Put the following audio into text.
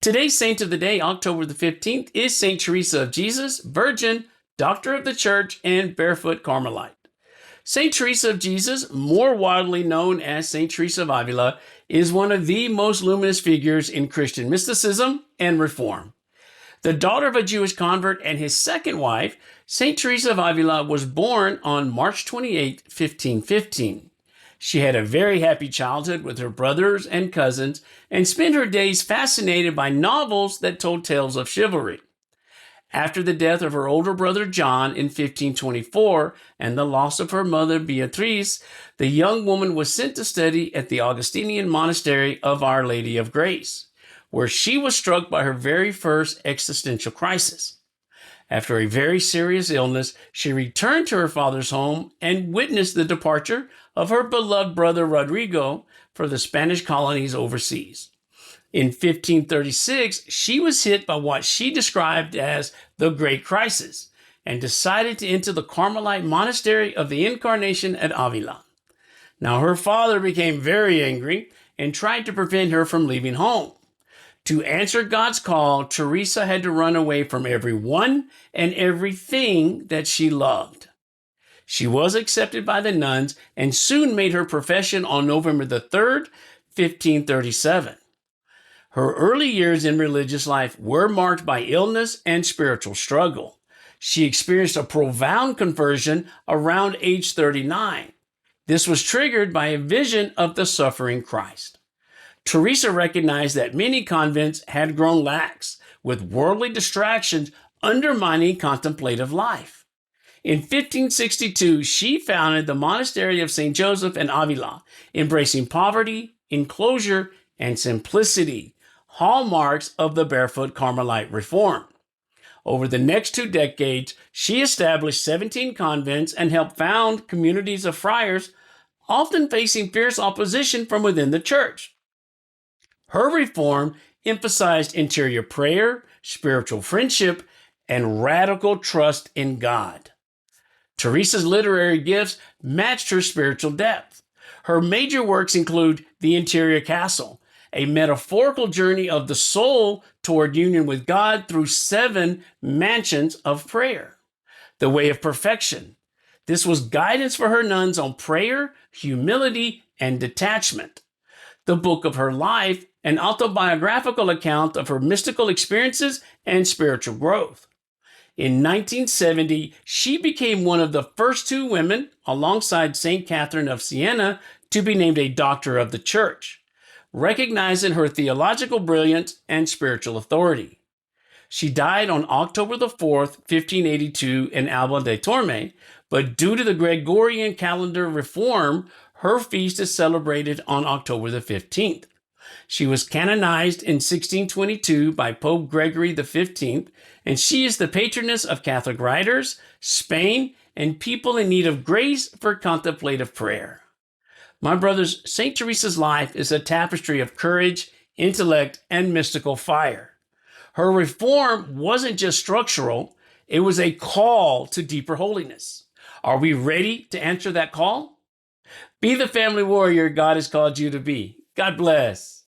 Today's saint of the day, October the 15th, is Saint Teresa of Jesus, Virgin, Doctor of the Church, and Barefoot Carmelite. Saint Teresa of Jesus, more widely known as Saint Teresa of Ávila, is one of the most luminous figures in Christian mysticism and reform. The daughter of a Jewish convert and his second wife, Saint Teresa of Avila was born on March 28, 1515. She had a very happy childhood with her brothers and cousins and spent her days fascinated by novels that told tales of chivalry. After the death of her older brother John in 1524 and the loss of her mother Beatrice, the young woman was sent to study at the Augustinian Monastery of Our Lady of Grace, where she was struck by her very first existential crisis. After a very serious illness, she returned to her father's home and witnessed the departure of her beloved brother Rodrigo for the Spanish colonies overseas. In 1536, she was hit by what she described as the Great Crisis and decided to enter the Carmelite Monastery of the Incarnation at Avila. Now, her father became very angry and tried to prevent her from leaving home. To answer God's call, Teresa had to run away from everyone and everything that she loved. She was accepted by the nuns and soon made her profession on November the 3rd, 1537. Her early years in religious life were marked by illness and spiritual struggle. She experienced a profound conversion around age 39. This was triggered by a vision of the suffering Christ. Teresa recognized that many convents had grown lax, with worldly distractions undermining contemplative life. In 1562, she founded the Monastery of St. Joseph in Avila, embracing poverty, enclosure, and simplicity, hallmarks of the Barefoot Carmelite reform. Over the next 2 decades, she established 17 convents and helped found communities of friars, often facing fierce opposition from within the church. Her reform emphasized interior prayer, spiritual friendship, and radical trust in God. Teresa's literary gifts matched her spiritual depth. Her major works include The Interior Castle, a metaphorical journey of the soul toward union with God through 7 mansions of prayer. The Way of Perfection. This was guidance for her nuns on prayer, humility, and detachment. The Book of Her Life, an autobiographical account of her mystical experiences and spiritual growth. In 1970, she became one of the first 2 women, alongside St. Catherine of Siena, to be named a Doctor of the Church, recognizing her theological brilliance and spiritual authority. She died on October the 4th, 1582 in Alba de Torme, but due to the Gregorian calendar reform, her feast is celebrated on October the 15th. She was canonized in 1622 by Pope Gregory XV, and she is the patroness of Catholic writers, Spain, and people in need of grace for contemplative prayer. My brothers, St. Teresa's life is a tapestry of courage, intellect, and mystical fire. Her reform wasn't just structural, it was a call to deeper holiness. Are we ready to answer that call? Be the family warrior God has called you to be. God bless.